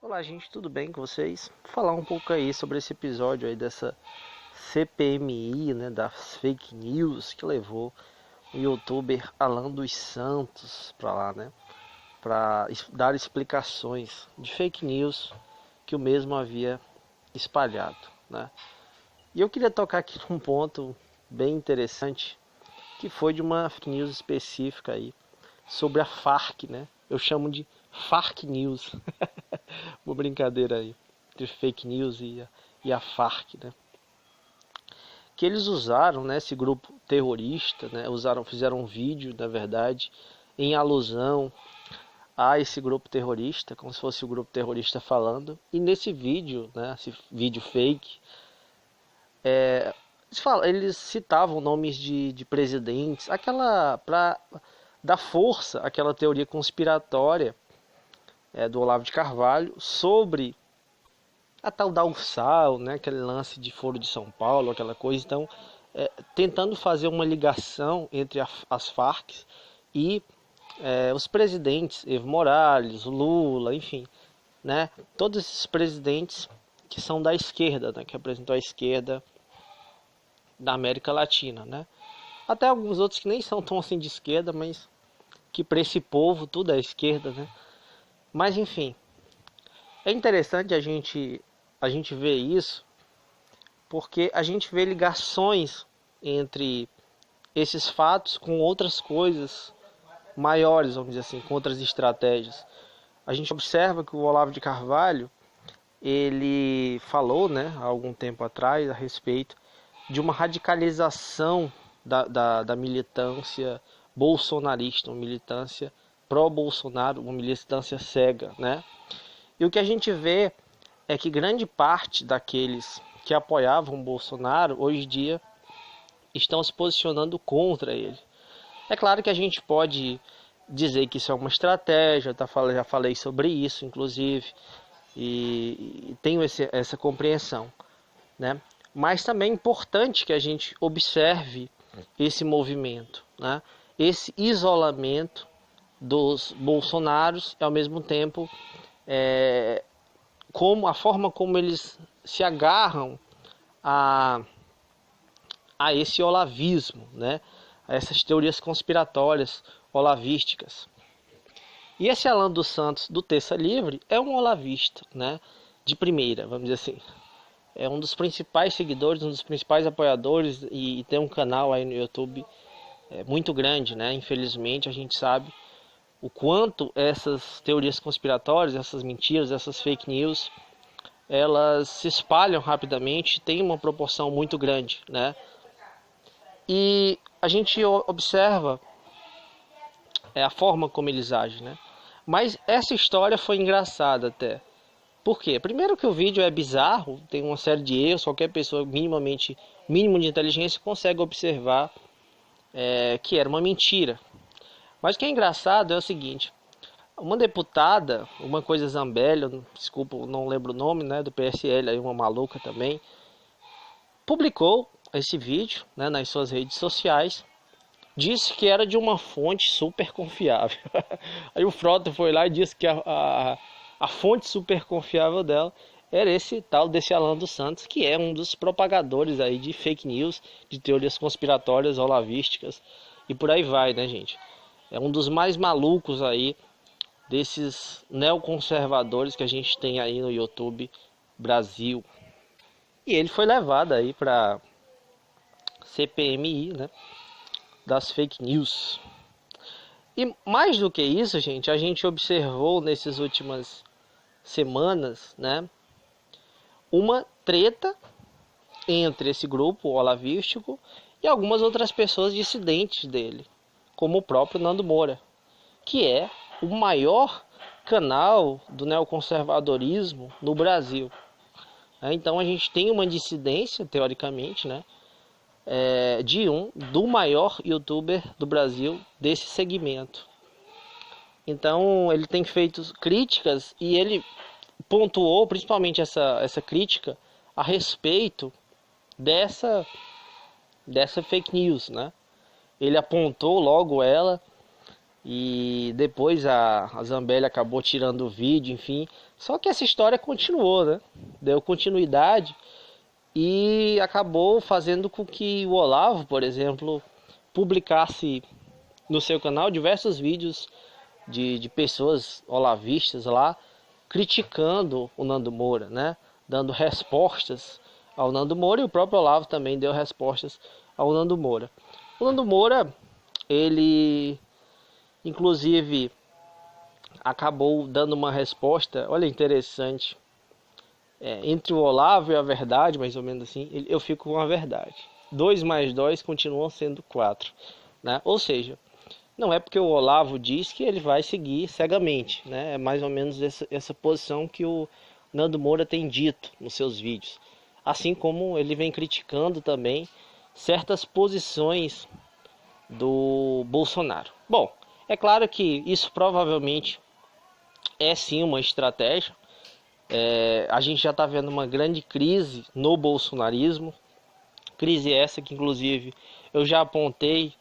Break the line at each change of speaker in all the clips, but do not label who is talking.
Olá, gente, tudo bem com vocês? Vou falar um pouco aí sobre esse episódio aí dessa CPMI, né, das fake news que levou o youtuber Alan dos Santos para lá, né, para dar explicações de fake news que o mesmo havia espalhado, né? E eu queria tocar aqui num ponto bem interessante, que foi de uma fake news específica aí sobre a Farc, né? Eu chamo de Farc News. Uma brincadeira aí entre fake news e a Farc, né? Que eles usaram, né, esse grupo terrorista, né, fizeram um vídeo, na verdade, em alusão a esse grupo terrorista, como se fosse o grupo terrorista falando. E nesse vídeo, né, esse vídeo fake, eles citavam nomes de presidentes, aquela para dar força àquela teoria conspiratória do Olavo de Carvalho sobre a tal da URSAL, né, aquele lance de Foro de São Paulo, aquela coisa. Então, tentando fazer uma ligação entre as Farc e os presidentes, Evo Morales, Lula, enfim, né, todos esses presidentes que são da esquerda, né, que representam a esquerda da América Latina, né. Até alguns outros que nem são tão assim de esquerda, mas que para esse povo tudo é esquerda, né. Mas enfim, é interessante a gente ver isso, porque a gente vê ligações entre esses fatos com outras coisas maiores, vamos dizer assim, com outras estratégias. A gente observa que o Olavo de Carvalho, ele falou, né, há algum tempo atrás, a respeito de uma radicalização da militância bolsonarista, uma militância pró-Bolsonaro, uma militância cega, né? E o que a gente vê é que grande parte daqueles que apoiavam o Bolsonaro, hoje em dia, estão se posicionando contra ele. É claro que a gente pode dizer que isso é uma estratégia, já falei sobre isso, inclusive, e tenho essa compreensão, né? Mas também é importante que a gente observe esse movimento, né? Esse isolamento dos bolsonaros e, ao mesmo tempo, como a forma como eles se agarram a, a esse olavismo, né? A essas teorias conspiratórias olavísticas. E esse Alan dos Santos do Terça Livre é um olavista, né? De primeira, vamos dizer assim. É um dos principais seguidores, um dos principais apoiadores e tem um canal aí no YouTube muito grande, né? Infelizmente a gente sabe o quanto essas teorias conspiratórias, essas mentiras, essas fake news, elas se espalham rapidamente, tem uma proporção muito grande, né? E a gente observa a forma como eles agem, né? Mas essa história foi engraçada até. Por quê? Primeiro que o vídeo é bizarro, tem uma série de erros, qualquer pessoa mínimo de inteligência consegue observar que era uma mentira. Mas o que é engraçado é o seguinte: uma deputada, uma coisa Zambelli, desculpa, não lembro o nome, né, do PSL, aí uma maluca também, publicou esse vídeo, né, nas suas redes sociais, disse que era de uma fonte super confiável. Aí o Frota foi lá e disse que a fonte super confiável dela era esse tal desse Alan dos Santos, que é um dos propagadores aí de fake news, de teorias conspiratórias olavísticas e por aí vai, né, gente? É um dos mais malucos aí desses neoconservadores que a gente tem aí no YouTube Brasil. E ele foi levado aí para CPMI, né, das fake news. E mais do que isso, gente, a gente observou nessas últimas semanas, né, uma treta entre esse grupo olavístico e algumas outras pessoas dissidentes dele, como o próprio Nando Moura, que é o maior canal do neoconservadorismo no Brasil. Então a gente tem uma dissidência, teoricamente, né, do maior youtuber do Brasil desse segmento. Então ele tem feito críticas e ele pontuou principalmente essa crítica a respeito dessa fake news, né? Ele apontou logo ela e depois a Zambelli acabou tirando o vídeo, enfim, Só que essa história continuou, né? Deu continuidade e acabou fazendo com que o Olavo, por exemplo, publicasse no seu canal diversos vídeos de pessoas olavistas lá criticando o Nando Moura, né? Dando respostas ao Nando Moura, e o próprio Olavo também deu respostas ao Nando Moura. O Nando Moura, ele inclusive acabou dando uma resposta, olha, interessante, entre o Olavo e a verdade, mais ou menos assim, eu fico com a verdade. 2 mais 2 continuam sendo 4, né? Ou seja, não é porque o Olavo diz que ele vai seguir cegamente, né? É mais ou menos essa posição que o Nando Moura tem dito nos seus vídeos. Assim como ele vem criticando também certas posições do Bolsonaro. Bom, é claro que isso provavelmente é sim uma estratégia. A gente já está vendo uma grande crise no bolsonarismo. Crise essa que inclusive eu já apontei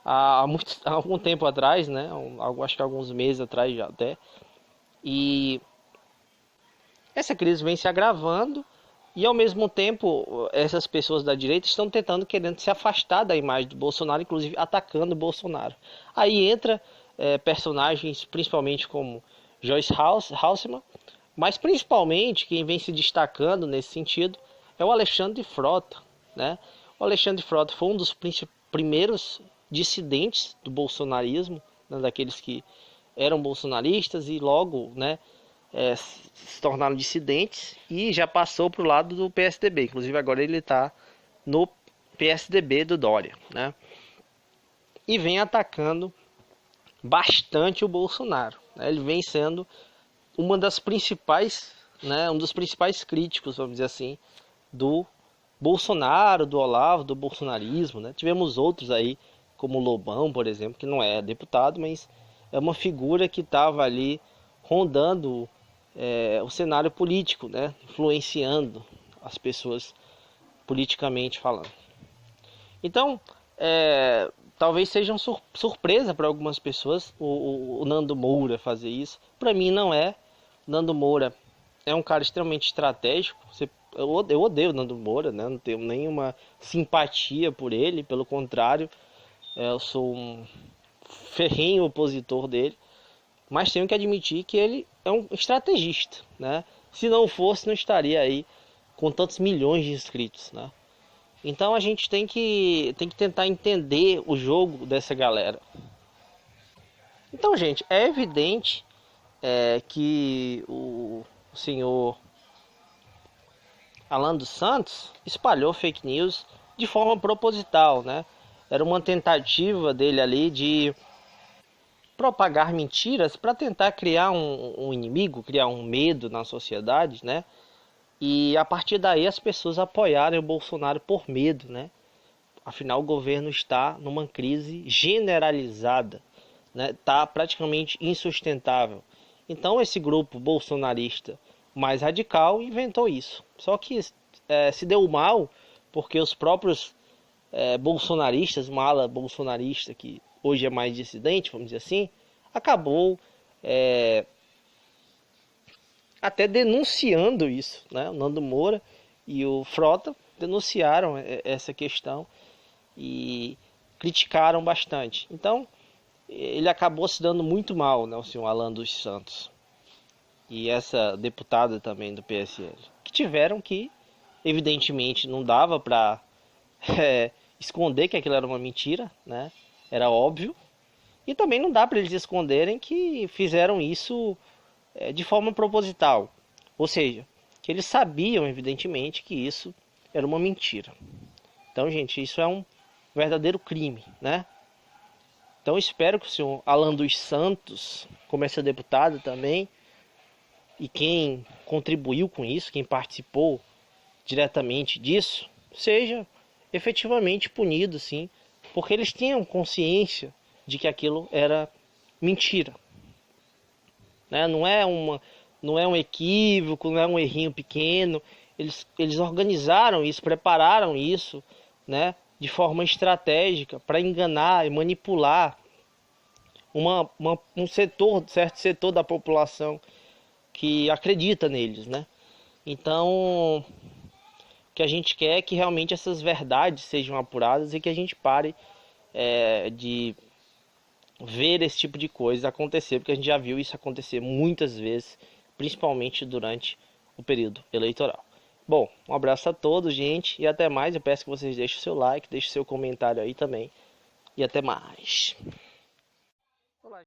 há algum tempo atrás, né? Acho que alguns meses atrás já até. E essa crise vem se agravando e ao mesmo tempo essas pessoas da direita estão querendo se afastar da imagem do Bolsonaro, inclusive atacando o Bolsonaro. Aí entra personagens principalmente como Joyce Halseman, mas principalmente quem vem se destacando nesse sentido é o Alexandre Frota, né? O Alexandre Frota foi um dos primeiros dissidentes do bolsonarismo, né, daqueles que eram bolsonaristas e logo, né, se tornaram dissidentes, e já passou para o lado do PSDB. Inclusive agora ele está no PSDB do Dória, né? E vem atacando bastante o Bolsonaro, né? Ele vem sendo uma das principais, né, um dos principais críticos, vamos dizer assim, do Bolsonaro, do Olavo, do bolsonarismo, né? Tivemos outros aí, como o Lobão, por exemplo, que não é deputado, mas é uma figura que estava ali rondando o cenário político, né? Influenciando as pessoas politicamente falando. Então, talvez seja uma surpresa para algumas pessoas o Nando Moura fazer isso. Para mim não é. Nando Moura é um cara extremamente estratégico. Eu odeio o Nando Moura, né? Não tenho nenhuma simpatia por ele, pelo contrário, eu sou um ferrenho opositor dele, mas tenho que admitir que ele é um estrategista, né? Se não fosse, não estaria aí com tantos milhões de inscritos, né? Então a gente tem que tentar entender o jogo dessa galera. Então, gente, é evidente que o senhor Alan dos Santos espalhou fake news de forma proposital, né? Era uma tentativa dele ali de propagar mentiras para tentar criar um inimigo, criar um medo na sociedade, né? E a partir daí as pessoas apoiarem o Bolsonaro por medo, né? Afinal, o governo está numa crise generalizada, né? Está praticamente insustentável. Então esse grupo bolsonarista mais radical inventou isso. Só que se deu mal porque os próprios bolsonaristas, uma ala bolsonarista que hoje é mais dissidente, vamos dizer assim, acabou até denunciando isso, né? O Nando Moura e o Frota denunciaram essa questão e criticaram bastante. Então, ele acabou se dando muito mal, né, o senhor Alan dos Santos e essa deputada também do PSL, que tiveram que, evidentemente, não dava para esconder que aquilo era uma mentira, né? Era óbvio. E também não dá para eles esconderem que fizeram isso de forma proposital. Ou seja, que eles sabiam, evidentemente, que isso era uma mentira. Então, gente, isso é um verdadeiro crime, né? Então, espero que o senhor Alan dos Santos, como essa deputada também, e quem contribuiu com isso, quem participou diretamente disso, seja efetivamente punido, sim, porque eles tinham consciência de que aquilo era mentira, né? Não é um equívoco, não é um errinho pequeno. Eles organizaram isso, prepararam isso, né, de forma estratégica para enganar e manipular um certo setor da população que acredita neles, né? Então, o que a gente quer é que realmente essas verdades sejam apuradas e que a gente pare de ver esse tipo de coisa acontecer, porque a gente já viu isso acontecer muitas vezes, principalmente durante o período eleitoral. Bom, um abraço a todos, gente, e até mais. Eu peço que vocês deixem o seu like, deixem o seu comentário aí também, e até mais.